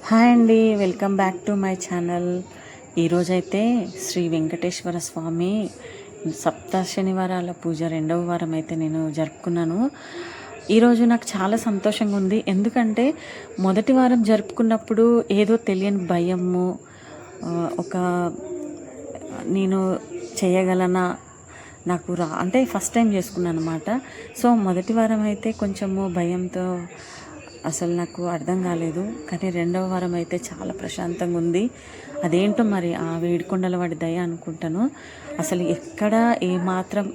Hi అండి, welcome back to my channel. ఈరోజైతే శ్రీ వెంకటేశ్వర స్వామి సప్త శనివారాల పూజ రెండవ వారం అయితే నేను జరుపుకున్నాను. ఈరోజు నాకు చాలా సంతోషంగా ఉంది. ఎందుకంటే మొదటి వారం జరుపుకున్నప్పుడు ఏదో తెలియని భయము, ఒక నేను చేయగలనా, నాకు అంటే ఫస్ట్ టైం చేసుకున్నాను అనమాట. సో మొదటి వారం అయితే కొంచెము భయంతో అసలు నాకు అర్థం కాలేదు. కానీ రెండవ వారం అయితే చాలా ప్రశాంతంగా ఉంది. అదేంటో మరి ఆ వేడికొండల వాడి దయ అనుకుంటాను. అసలు ఎక్కడ ఏమాత్రం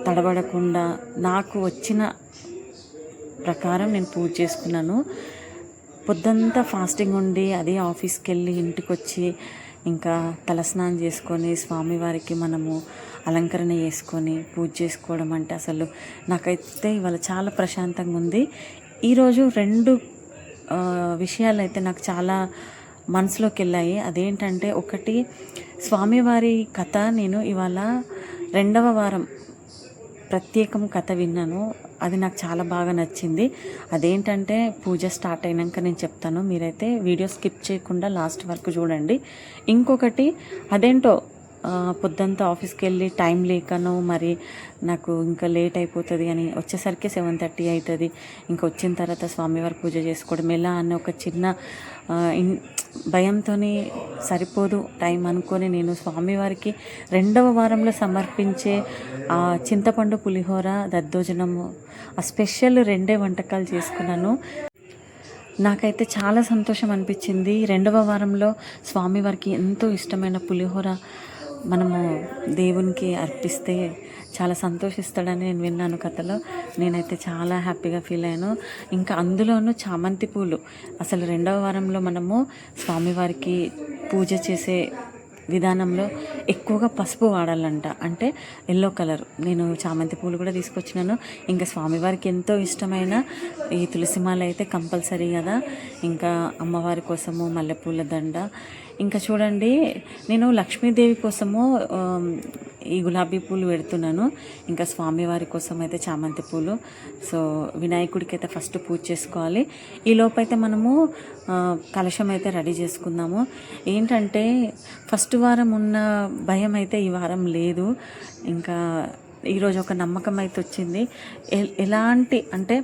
తడబడకుండా నాకు వచ్చిన ప్రకారం నేను పూజ చేసుకున్నాను. పొద్దంతా ఫాస్టింగ్ ఉండి అదే ఆఫీస్కి వెళ్ళి ఇంటికి వచ్చి ఇంకా తలస్నానం చేసుకొని స్వామివారికి మనము అలంకరణ చేసుకొని పూజ చేసుకోవడం అంటే అసలు నాకైతే ఇవాళ చాలా ప్రశాంతంగా ఉంది. ఈరోజు రెండు విషయాలు అయితే నాకు చాలా మనసులోకి వెళ్ళాయి. అదేంటంటే, ఒకటి స్వామివారి కథ నేను ఇవాళ రెండవ వారం ప్రత్యేకం కథ విన్నాను. అది నాకు చాలా బాగా నచ్చింది. అదేంటంటే పూజ స్టార్ట్ అయినాక నేను చెప్తాను. మీరైతే వీడియో స్కిప్ చేయకుండా లాస్ట్ వరకు చూడండి. ఇంకొకటి అదేంటో పొద్దుంతా ఆఫీస్కి వెళ్ళి టైం లేకనో మరి నాకు ఇంకా లేట్ అయిపోతుంది అని వచ్చేసరికి 7:30 అవుతుంది. ఇంకా వచ్చిన తర్వాత స్వామివారి పూజ చేసుకోవడం ఎలా అన్న ఒక చిన్న భయంతో సరిపోదు టైం అనుకొని నేను స్వామివారికి రెండవ వారంలో సమర్పించే ఆ చింతపండు పులిహోర, దద్దోజనము, ఆ స్పెషల్ 2 వంటకాలు చేసుకున్నాను. నాకైతే చాలా సంతోషం అనిపించింది. రెండవ వారంలో స్వామివారికి ఎంతో ఇష్టమైన పులిహోర మనము దేవునికి అర్పిస్తే చాలా సంతోషిస్తాడని నేను విన్నాను కథలో. నేనైతే చాలా హ్యాపీగా ఫీల్ అయ్యాను. ఇంకా అందులోనూ చామంతి పూలు, అసలు రెండవ వారంలో మనము స్వామివారికి పూజ చేసే విధానంలో ఎక్కువగా పసుపు వాడాలంట, అంటే ఎల్లో కలర్. నేను చామంతి పూలు కూడా తీసుకొచ్చినాను. ఇంకా స్వామివారికి ఎంతో ఇష్టమైన ఈ తులసిమాల అయితే కంపల్సరీ కదా. ఇంకా అమ్మవారి కోసము మల్లెపూల దండ. ఇంకా చూడండి, నేను లక్ష్మీదేవి కోసము ఈ గులాబీ పూలు పెడుతున్నాను. ఇంకా స్వామివారి కోసం అయితే చామంతి పూలు. సో వినాయకుడికి అయితే ఫస్ట్ పూజ చేసుకోవాలి. ఈ లోపైతే మనము కలశం అయితే రెడీ చేసుకుందాము. ఏంటంటే ఫస్ట్ వారం ఉన్న భయం అయితే ఈ వారం లేదు. ఇంకా ఈరోజు ఒక నమ్మకం అయితే వచ్చింది. ఎలాంటి అంటే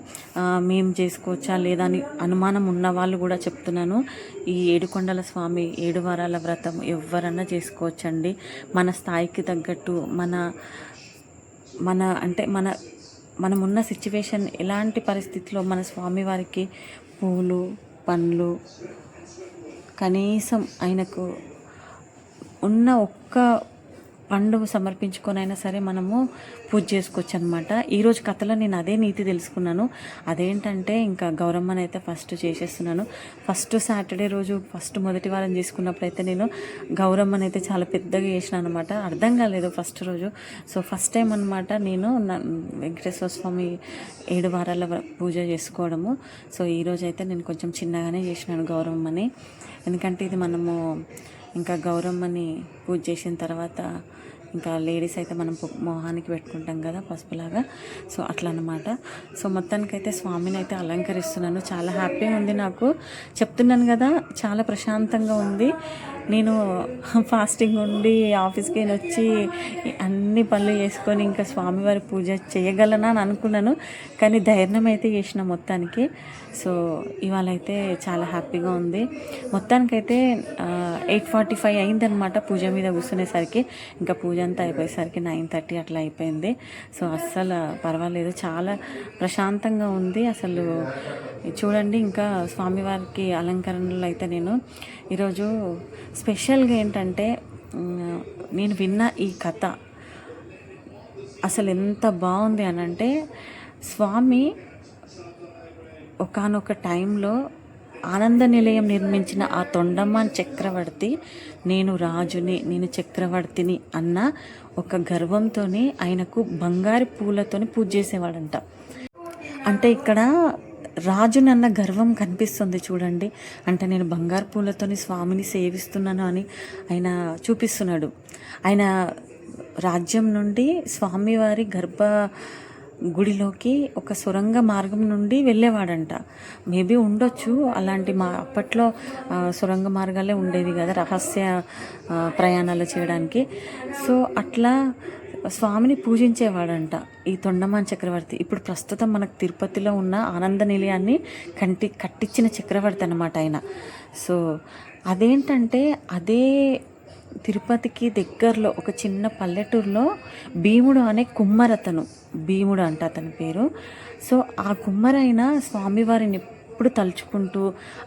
మేము చేసుకోవచ్చా లేదా అని అనుమానం ఉన్న వాళ్ళు కూడా చెప్తున్నాను. ఈ ఏడుకొండల స్వామి 7 వారాల వ్రతం ఎవరన్నా చేసుకోవచ్చండి. మన స్థాయికి తగ్గట్టు మన అంటే మనమున్న సిచ్యువేషన్ ఎలాంటి పరిస్థితిలో మన స్వామివారికి పూలు, పండ్లు, కనీసం ఆయనకు ఉన్న ఒక్క పండు సమర్పించుకొని అయినా సరే మనము పూజ చేసుకోవచ్చు అనమాట. ఈరోజు కథలో నేను అదే నీతి తెలుసుకున్నాను. అదేంటంటే ఇంకా గౌరమ్మని అయితే ఫస్ట్ చేసేస్తున్నాను. ఫస్ట్ సాటర్డే రోజు మొదటి వారం చేసుకున్నప్పుడు అయితే నేను గౌరమ్మని అయితే చాలా పెద్దగా చేసినాను అనమాట. అర్థం కాలేదు ఫస్ట్ రోజు. సో ఫస్ట్ టైం అనమాట నేను వెంకటేశ్వర స్వామి 7 వారాల పూజ చేసుకోవడము. సో ఈరోజు అయితే నేను కొంచెం చిన్నగానే చేసినాను గౌరమ్మని. ఎందుకంటే ఇది మనము ఇంకా గౌరమ్మని పూజ చేసిన తర్వాత ఇంకా లేడీస్ అయితే మనం మొహానికి పెట్టుకుంటాం కదా పసుపులాగా. సో అట్లా అన్నమాట. సో మొత్తానికైతే స్వామిని అయితే అలంకరిస్తున్నాను. చాలా హ్యాపీగా ఉంది నాకు. చెప్తున్నాను కదా, చాలా ప్రశాంతంగా ఉంది. నేను ఫాస్టింగ్ ఉండి ఆఫీస్కి వచ్చి అన్ని పనులు చేసుకొని ఇంకా స్వామివారి పూజ చేయగలనా అని అనుకున్నాను. కానీ ధైర్యం అయితే చేసిన మొత్తానికి. సో ఇవాళ అయితే చాలా హ్యాపీగా ఉంది. మొత్తానికైతే 8:45 అయిందనమాట పూజ మీద కూర్చునేసరికి. ఇంకా పూజ అంతా అయిపోయేసరికి 9:30 అట్లా అయిపోయింది. సో అస్సలు పర్వాలేదు, చాలా ప్రశాంతంగా ఉంది. అసలు చూడండి, ఇంకా స్వామివారికి అలంకరణలో అయితే నేను ఈరోజు స్పెషల్గా ఏంటంటే, నేను విన్న ఈ కథ అసలు ఎంత బాగుంది అని అంటే, స్వామి ఒకానొక టైంలో ఆనంద నిలయం నిర్మించిన ఆ తొండమాన్ చక్రవర్తి నేను రాజుని, నేను చక్రవర్తిని అన్న ఒక గర్వంతోనే ఆయనకు బంగారు పూలతోని పూజ చేసేవాడంట. అంటే ఇక్కడ రాజునన్న గర్వం కనిపిస్తుంది చూడండి. అంటే నేను బంగారు పూలతోని స్వామిని సేవిస్తున్నాను అని ఆయన చూపిస్తున్నాడు. ఆయన రాజ్యం నుండి స్వామివారి గుడిలోకి ఒక సొరంగ మార్గం నుండి వెళ్ళేవాడంట. మేబీ ఉండొచ్చు అలాంటి అప్పట్లో సొరంగ మార్గాలే ఉండేవి కదా రహస్య ప్రయాణాలు చేయడానికి. సో అట్లా స్వామిని పూజించేవాడంట ఈ తొండమాన్ చక్రవర్తి. ఇప్పుడు ప్రస్తుతం మనకు తిరుపతిలో ఉన్న ఆనంద నిలయాన్ని కట్టించిన చక్రవర్తి అన్నమాట ఆయన. సో అదేంటంటే అదే తిరుపతికి దగ్గరలో ఒక చిన్న పల్లెటూరులో భీముడు అనే కుమ్మరతను, భీముడు అంట అతని పేరు. సో ఆ కుమ్మరైన స్వామివారిని ఎప్పుడు తలుచుకుంటూ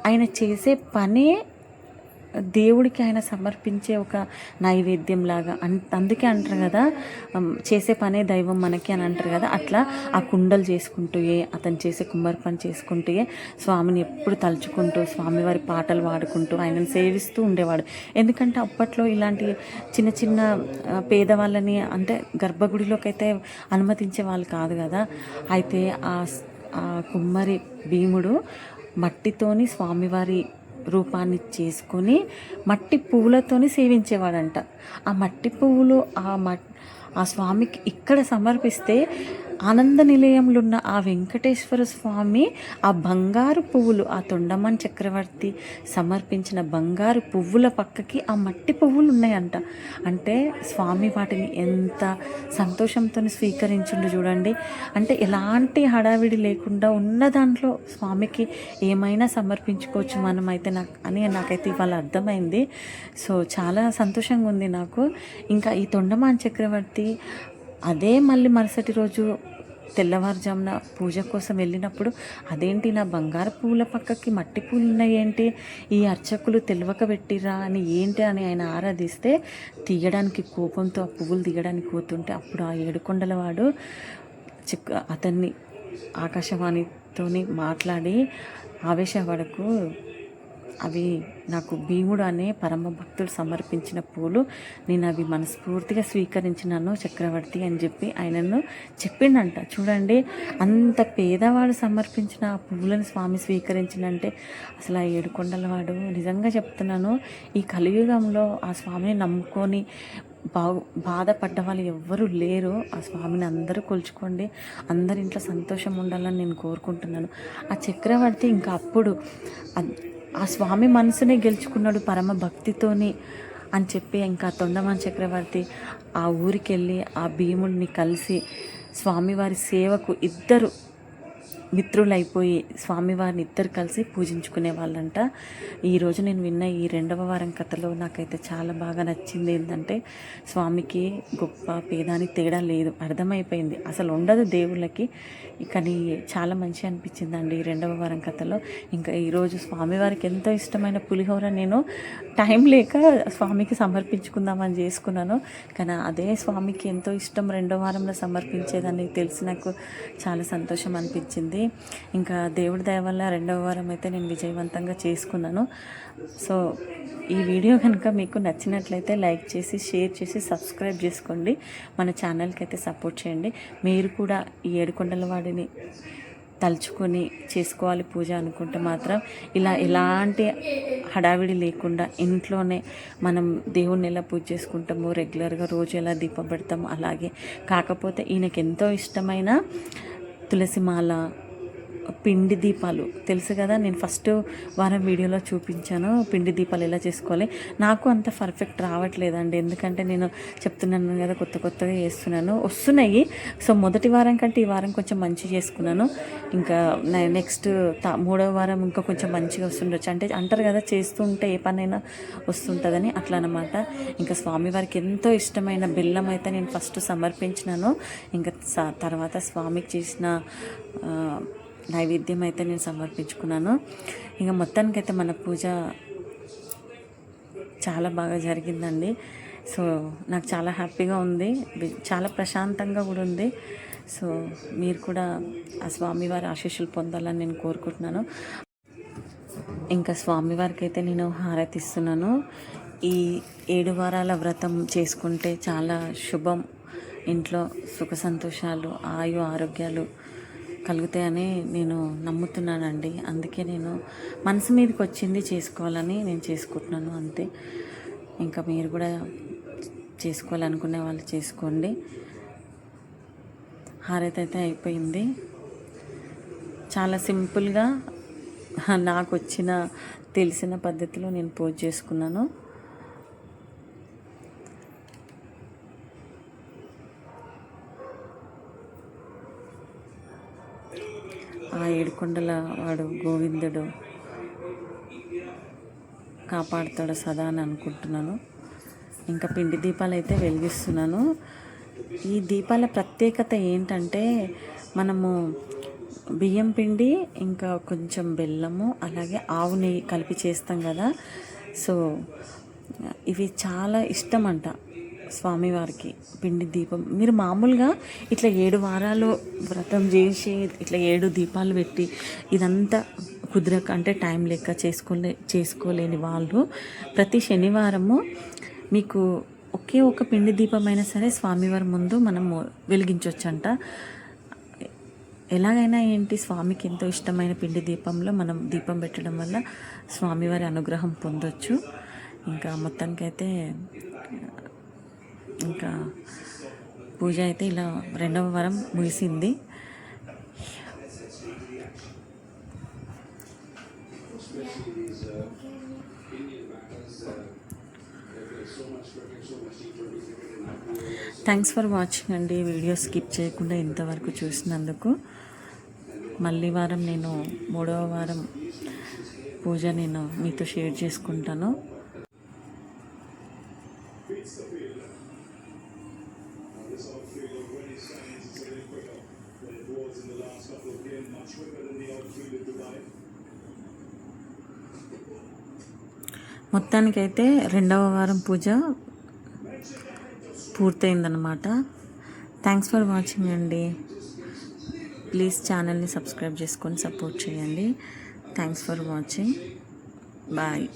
ఆయన చేసే పనే దేవుడికి ఆయన సమర్పించే ఒక నైవేద్యం లాగా. అందుకే అంటారు కదా చేసే పనే దైవం మనకి అని అంటారు కదా. అట్లా ఆ కుండలు చేసుకుంటూ అతను చేసే కుమ్మరి పని చేసుకుంటూ స్వామిని ఎప్పుడు తలుచుకుంటూ స్వామివారి పాటలు పాడుకుంటూ ఆయనను సేవిస్తూ ఉండేవాడు. ఎందుకంటే అప్పట్లో ఇలాంటి చిన్న చిన్న పేదవాళ్ళని అంటే గర్భగుడిలోకి అయితే అనుమతించే వాళ్ళు కాదు కదా. అయితే ఆ కుమ్మరి భీముడు మట్టితోని స్వామివారి రూపాన్ని చేసుకొని మట్టి పువ్వులతోని సేవించేవాడంట. ఆ మట్టి పువ్వులు ఆ స్వామికి ఇక్కడ సమర్పిస్తే ఆనంద నిలయంలో ఉన్న ఆ వెంకటేశ్వర స్వామి ఆ బంగారు పువ్వులు, ఆ తొండమాన్ చక్రవర్తి సమర్పించిన బంగారు పువ్వుల పక్కకి ఆ మట్టి పువ్వులు ఉన్నాయంట. అంటే స్వామి వాటిని ఎంత సంతోషంతో స్వీకరించిండు చూడండి. అంటే ఎలాంటి హడావిడి లేకుండా ఉన్న దాంట్లో స్వామికి ఏమైనా సమర్పించుకోవచ్చు మనం అయితే నాకైతే ఇవాళ అర్థమైంది. సో చాలా సంతోషంగా ఉంది నాకు. ఇంకా ఈ తొండమాన్ చక్రవర్తి అదే మళ్ళీ మరుసటి రోజు తెల్లవారుజామున పూజ కోసం వెళ్ళినప్పుడు అదేంటి నా బంగారు పువ్వుల పక్కకి మట్టి పూలు ఉన్నాయేంటి, ఈ అర్చకులు తెలివక పెట్టిరా అని ఏంటి అని ఆయన ఆరాధిస్తే తీయడానికి కోపంతో ఆ పువ్వులు తీయడానికి పోతుంటే అప్పుడు ఆ ఏడుకొండల వాడు అతన్ని ఆకాశవాణితోని మాట్లాడి ఆవేశపడకు, అవి నాకు భీముడు అనే పరమ భక్తుడు సమర్పించిన పూలు, నేను అవి మనస్ఫూర్తిగా స్వీకరించినాను చక్రవర్తి అని చెప్పి ఆయనను చెప్పిండంట. చూడండి అంత పేదవాడు సమర్పించిన ఆ పువ్వులను స్వామి స్వీకరించినంటే అసలు ఆ ఏడుకొండలవాడు నిజంగా చెప్తున్నాను ఈ కలియుగంలో ఆ స్వామిని నమ్ముకొని బాధపడ్డ వాళ్ళు ఎవ్వరూ లేరు. ఆ స్వామిని అందరూ కొలుచుకోండి, అందరి ఇంట్లో సంతోషం ఉండాలని నేను కోరుకుంటున్నాను. ఆ చక్రవర్తి ఇంకా అప్పుడు ఆ స్వామి మనసునే గెలుచుకున్నాడు పరమ భక్తితోని అని చెప్పి ఇంకా తొండమాన్ చక్రవర్తి ఆ ఊరికి వెళ్ళి ఆ భీముడిని కలిసి స్వామివారి సేవకు ఇద్దరు మిత్రులైపోయి స్వామివారిని ఇద్దరు కలిసి పూజించుకునే వాళ్ళంట. ఈరోజు నేను విన్న ఈ 2వ వారం కథలో నాకైతే చాలా బాగా నచ్చింది ఏంటంటే స్వామికి గొప్ప పేదాని తేడా లేదు, అర్థమైపోయింది. అసలు ఉండదు దేవుళ్ళకి, కానీ చాలా మంచి అనిపించిందండి ఈ 2వ వారం కథలో. ఇంకా ఈరోజు స్వామివారికి ఎంతో ఇష్టమైన పులిహోర నేను టైం లేక స్వామికి సమర్పించుకుందామని చేసుకున్నాను. కానీ అదే స్వామికి ఎంతో ఇష్టం 2వ వారంలో సమర్పించేదని తెలిసి నాకు చాలా సంతోషం అనిపించింది. ఇంకా దేవుడి దయ వల్ల 2వ వారం అయితే నేను విజయవంతంగా చేసుకున్నాను. సో ఈ వీడియో కనుక మీకు నచ్చినట్లయితే లైక్ చేసి షేర్ చేసి సబ్స్క్రైబ్ చేసుకోండి, మన ఛానల్కి అయితే సపోర్ట్ చేయండి. మీరు కూడా ఈ ఏడుకొండల వాడిని తలుచుకొని చేసుకోవాలి పూజ అనుకుంటే మాత్రం ఇలా ఎలాంటి హడావిడి లేకుండా ఇంట్లోనే మనం దేవుణ్ణి ఎలా పూజ చేసుకుంటామో రెగ్యులర్గా రోజు ఎలా దీపం పెడతామో అలాగే. కాకపోతే ఈయనకి ఎంతో ఇష్టమైన తులసిమాల, పిండి దీపాలు తెలుసు కదా, నేను ఫస్ట్ వారం వీడియోలో చూపించాను పిండి దీపాలు ఎలా చేసుకోవాలి. నాకు అంత పర్ఫెక్ట్ రావట్లేదండి, ఎందుకంటే నేను చెప్తున్నాను కదా కొత్తగా చేస్తున్నాను, వస్తున్నాయి. సో మొదటి వారం కంటే ఈ వారం కొంచెం మంచిగా చేసుకున్నాను. ఇంకా నెక్స్ట్ 3వ వారం ఇంకా కొంచెం మంచిగా వస్తుండొచ్చు. అంటే అంటారు కదా చేస్తూ ఉంటే ఏ పనైనా వస్తుంటుందని, అట్లా అనమాట. ఇంకా స్వామివారికి ఎంతో ఇష్టమైన బెల్లం అయితే నేను ఫస్ట్ సమర్పించినాను. ఇంకా తర్వాత స్వామికి చేసిన నైవేద్యం అయితే నేను సమర్పించుకున్నాను. ఇంకా మొత్తానికైతే మన పూజ చాలా బాగా జరిగిందండి. సో నాకు చాలా హ్యాపీగా ఉంది, చాలా ప్రశాంతంగా కూడా ఉంది. సో మీరు కూడా ఆ స్వామివారి ఆశీస్సులు పొందాలని నేను కోరుకుంటున్నాను. ఇంకా స్వామివారికి అయితే నేను హారతి ఇస్తున్నాను. ఈ 7 వారాల వ్రతం చేసుకుంటే చాలా శుభం, ఇంట్లో సుఖ సంతోషాలు ఆయు ఆరోగ్యాలు కలుగుతాయని నేను నమ్ముతున్నానండి. అందుకే నేను మనసు మీదకి వచ్చింది చేసుకోవాలని నేను చేసుకుంటున్నాను అంతే. ఇంకా మీరు కూడా చేసుకోవాలనుకునే వాళ్ళు చేసుకోండి. హారతి అయితే అయిపోయింది. చాలా సింపుల్గా నాకు వచ్చిన తెలిసిన పద్ధతిలో నేను పూజ చేసుకున్నాను. ఆ ఏడుకొండల వాడు గోవిందుడు కాపాడుతాడు సదా అని అనుకుంటున్నాను. ఇంకా పిండి దీపాలు అయితే వెలిగిస్తున్నాను. ఈ దీపాల ప్రత్యేకత ఏంటంటే మనము బియ్యం పిండి ఇంకా కొంచెం బెల్లము అలాగే ఆవు నెయ్యి కలిపి చేస్తాం కదా. సో ఇవి చాలా ఇష్టం అంట స్వామివారికి పిండి దీపం. మీరు మామూలుగా ఇట్లా 7 వారాలు వ్రతం చేసి ఇట్లా 7 దీపాలు పెట్టి ఇదంతా కుదరక అంటే టైం లెక్క చేసుకోలేని వాళ్ళు ప్రతి శనివారము మీకు ఒకే ఒక పిండి దీపమైనా సరే స్వామివారి ముందు మనము వెలిగించవచ్చంట. ఎలాగైనా ఏంటి స్వామికి ఎంతో ఇష్టమైన పిండి దీపంలో మనం దీపం పెట్టడం వల్ల స్వామివారి అనుగ్రహం పొందొచ్చు. ఇంకా మొత్తానికైతే ఇంకా పూజ అయితే ఇలా 2వ వారం ముగిసింది. థ్యాంక్స్ ఫర్ వాచింగ్ అండి. వీడియో స్కిప్ చేయకుండా ఇంతవరకు చూసినందుకు. మళ్ళీ వారం నేను 3వ వారం పూజ నేను మీతో షేర్ చేసుకుంటాను. మొత్తానికైతే 2వ వారం పూజ పూర్తయిందనమాట. థ్యాంక్స్ ఫర్ వాచింగ్ అండి. ప్లీజ్ ఛానల్ని సబ్స్క్రైబ్ చేసుకొని సపోర్ట్ చేయండి. Thanks for watching. బాయ్.